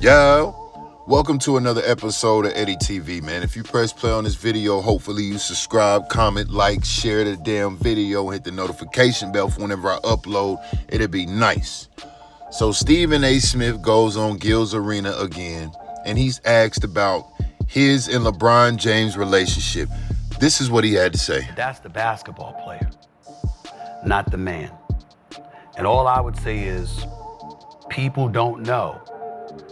Yo, welcome to another episode of Edtv, man. If you press play on this video, hopefully you subscribe, comment, like, share the damn video, hit the notification bell for whenever I upload. It'll be nice. So Stephen A. Smith goes on Gil's Arena again, and he's asked about his and LeBron James' relationship. This is what he had to say. That's the basketball player, not the man. And all I would say is, people don't know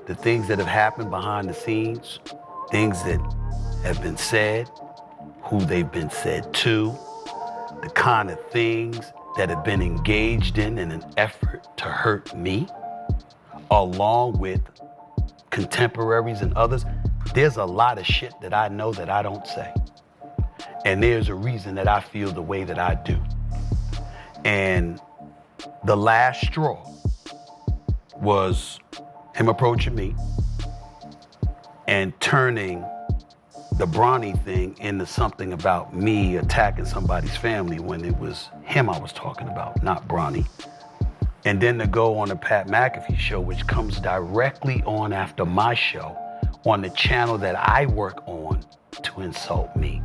the things that have happened behind the scenes, things that have been said, who they've been said to, the kind of things that have been engaged in an effort to hurt me, along with contemporaries and others. There's a lot of shit that I know that I don't say. And there's a reason that I feel the way that I do. And the last straw was him approaching me and turning the Bronny thing into something about me attacking somebody's family when it was him I was talking about, not Bronny. And then to go on the Pat McAfee show, which comes directly on after my show on the channel that I work on, to insult me.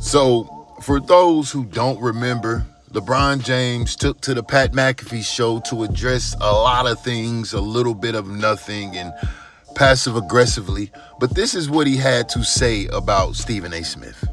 So, for those who don't remember, LeBron James took to the Pat McAfee show to address a lot of things, a little bit of nothing, and passive aggressively. But this is what he had to say about Stephen A. Smith.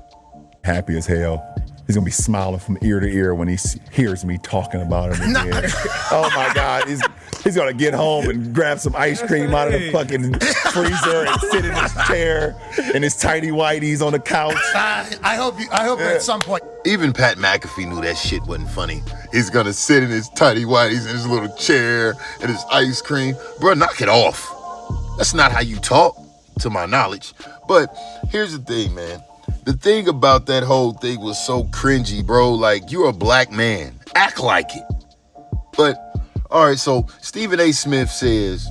Happy as hell. He's gonna be smiling from ear to ear when he hears me talking about him again. Oh my God, he's gonna get home and grab some ice cream out of the fucking freezer and sit in his chair in his tighty whities on the couch. I hope at some point. Even Pat McAfee knew that shit wasn't funny. He's gonna sit in his tighty whities in his little chair and his ice cream. Bro, knock it off. That's not how you talk, to my knowledge. But here's the thing, man. The thing about that whole thing was so cringy, bro. Like, you're a black man. Act like it. But, all right, so Stephen A. Smith says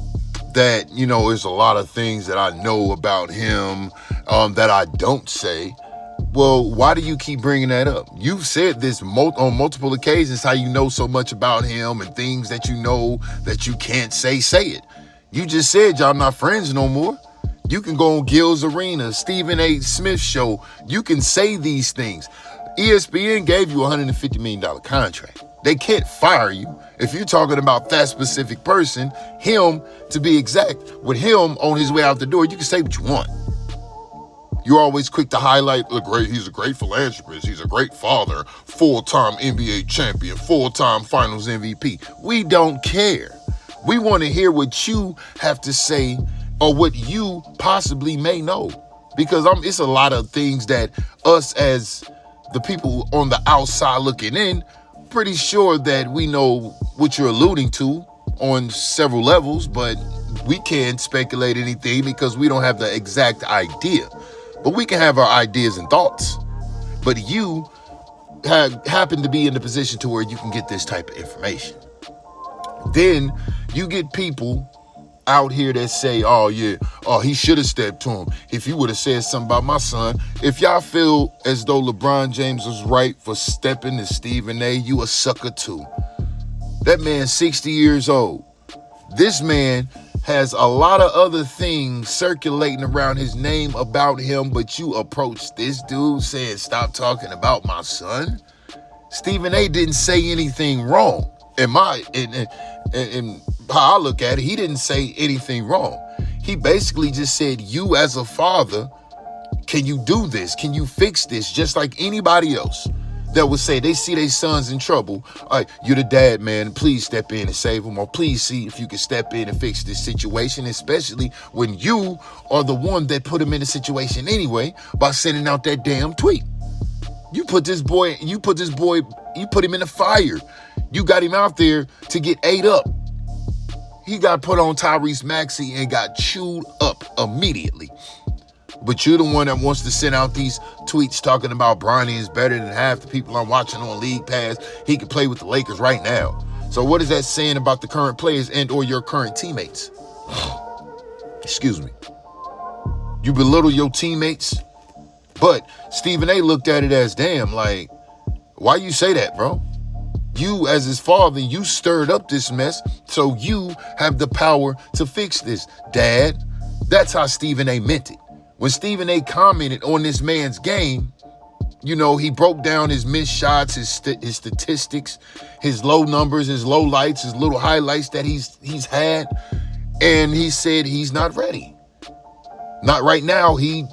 that, there's a lot of things that I know about him that I don't say. Well, why do you keep bringing that up? You've said this on multiple occasions, how you know so much about him and things that you know that you can't say it. You just said y'all not friends no more. You can go on Gil's Arena, Stephen A. Smith show. You can say these things. ESPN gave you a $150 million contract. They can't fire you. If you're talking about that specific person, him to be exact, with him on his way out the door, you can say what you want. You're always quick to highlight, he's a great philanthropist, he's a great father, full-time NBA champion, full-time finals MVP. We don't care. We want to hear what you have to say or what you possibly may know. Because it's a lot of things that us as the people on the outside looking in, pretty sure that we know what you're alluding to on several levels, but we can't speculate anything because we don't have the exact idea. But we can have our ideas and thoughts. But you happen to be in the position to where you can get this type of information. Then you get people out here that say, he should have stepped to him. If he would have said something about my son. If y'all feel as though LeBron James was right for stepping to Stephen A., you a sucker too. That man's 60 years old. This man has a lot of other things circulating around his name about him, but you approach this dude saying, stop talking about my son? Stephen A. didn't say anything wrong. In how I look at it, he didn't say anything wrong. He basically just said, you as a father, can you do this? Can you fix this? Just like anybody else that would say they see their sons in trouble. All right, you're the dad, man. Please step in and save them, or please see if you can step in and fix this situation, especially when you are the one that put him in the situation anyway by sending out that damn tweet. You put him in the fire. You got him out there to get ate up. He got put on Tyrese Maxey and got chewed up immediately. But you're the one that wants to send out these tweets talking about Bronny is better than half the people I'm watching on League Pass. He could play with the Lakers right now. So what is that saying about the current players and or your current teammates? Excuse me. You belittle your teammates, but Stephen A. looked at it as, damn, like, why you say that, bro? You, as his father, you stirred up this mess, so you have the power to fix this. Dad, That's how Stephen A meant it. When Stephen A commented on this man's game, you know, he broke down his missed shots, his statistics, his low numbers, his low lights, his little highlights that he's had. And he said he's not ready. Not right now. He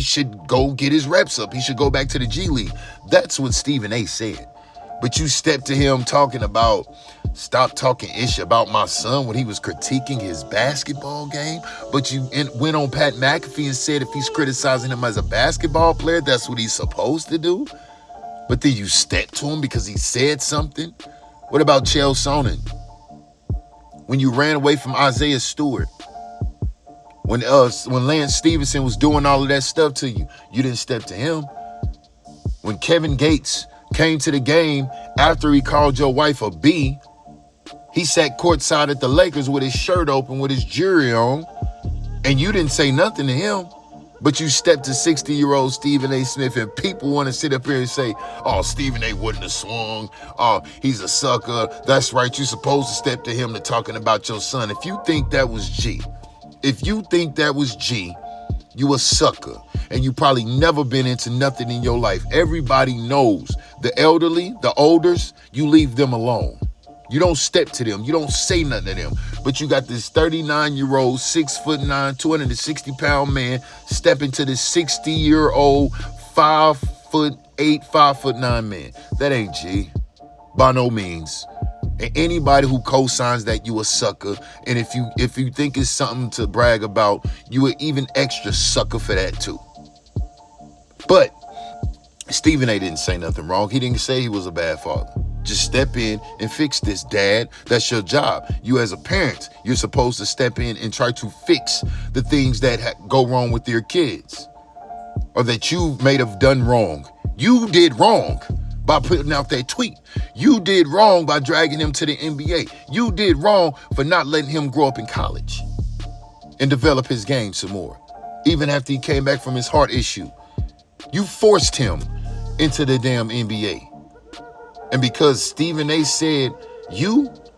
should go get his reps up. He should go back to the G League. That's what Stephen A said. But you stepped to him talking about, stop talking ish about my son when he was critiquing his basketball game. But you went on Pat McAfee and said if he's criticizing him as a basketball player, that's what he's supposed to do. But then you stepped to him because he said something. What about Chael Sonnen? When you ran away from Isaiah Stewart, when Lance Stevenson was doing all of that stuff to you, you didn't step to him. When Kevin Gates came to the game after he called your wife a B, he sat courtside at the Lakers with his shirt open with his jewelry on, and you didn't say nothing to him, but you stepped to 60-year-old Stephen A. Smith, and people want to sit up here and say, oh, Stephen A. wouldn't have swung. Oh, he's a sucker. That's right. You're supposed to step to him to talking about your son. If you think that was G, you a sucker. And you probably never been into nothing in your life. Everybody knows the elderly, the olders, you leave them alone. You don't step to them. You don't say nothing to them. But you got this 39-year-old, 6'9", 260-pound man stepping to this 60-year-old, 5'8", 5'9" man. That ain't G. By no means. And anybody who co-signs that, you a sucker. And if you think it's something to brag about, you an even extra sucker for that too. But Stephen A. didn't say nothing wrong. He didn't say he was a bad father. Just step in and fix this, Dad. That's your job. You as a parent, you're supposed to step in and try to fix the things that go wrong with your kids or that you may have done wrong. You did wrong by putting out that tweet. You did wrong by dragging him to the NBA. You did wrong for not letting him grow up in college and develop his game some more, even after he came back from his heart issue. You forced him into the damn NBA. And because Stephen A. said,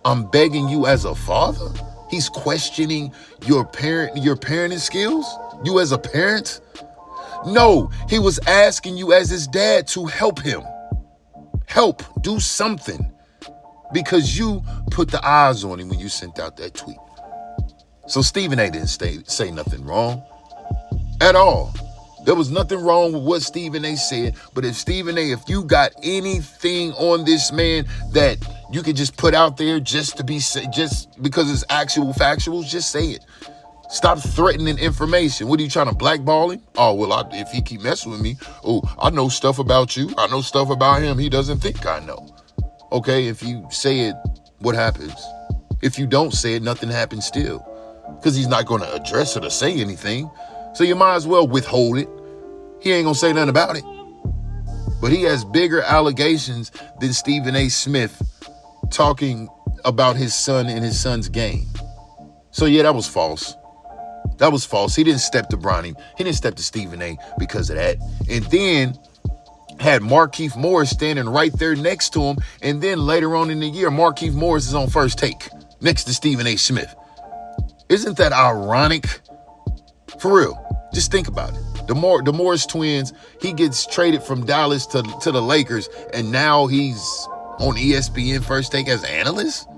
I'm begging you as a father, he's questioning your parenting skills? You as a parent? No, he was asking you as his dad to help him. Help, do something. Because you put the eyes on him when you sent out that tweet. So Stephen A. didn't say nothing wrong at all. There was nothing wrong with what Stephen A. said, but if you got anything on this man that you could just put out there just because it's actual factuals, just say it. Stop threatening information. What are you trying to blackball him? Oh, well, if he keep messing with me, I know stuff about you. I know stuff about him he doesn't think I know. Okay, if you say it, what happens? If you don't say it, nothing happens still. Because he's not going to address it or say anything. So you might as well withhold it. He ain't gonna say nothing about it. But he has bigger allegations than Stephen A. Smith talking about his son and his son's game. So yeah, that was false. That was false. He didn't step to Bronny. He didn't step to Stephen A. because of that. And then had Markieff Morris standing right there next to him. And then later on in the year, Markieff Morris is on First Take next to Stephen A. Smith. Isn't that ironic? For real. Just think about it. The Morris twins, he gets traded from Dallas to the Lakers, and now he's on ESPN First Take as an analyst?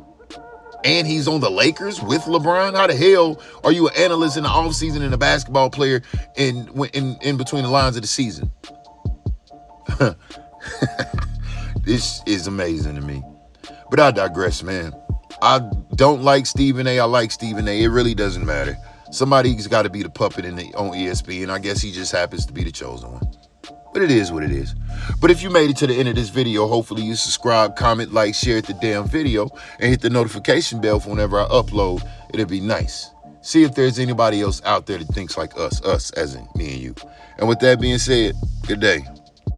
And he's on the Lakers with LeBron? How the hell are you an analyst in the offseason and a basketball player in between the lines of the season? This is amazing to me. But I digress, man. I don't like Stephen A. I like Stephen A. It really doesn't matter. Somebody's got to be the puppet on ESPN. I guess he just happens to be the chosen one. But it is what it is. But if you made it to the end of this video, hopefully you subscribe, comment, like, share the damn video, and hit the notification bell for whenever I upload. It'll be nice. See if there's anybody else out there that thinks like us as in me and you. And with that being said, good day.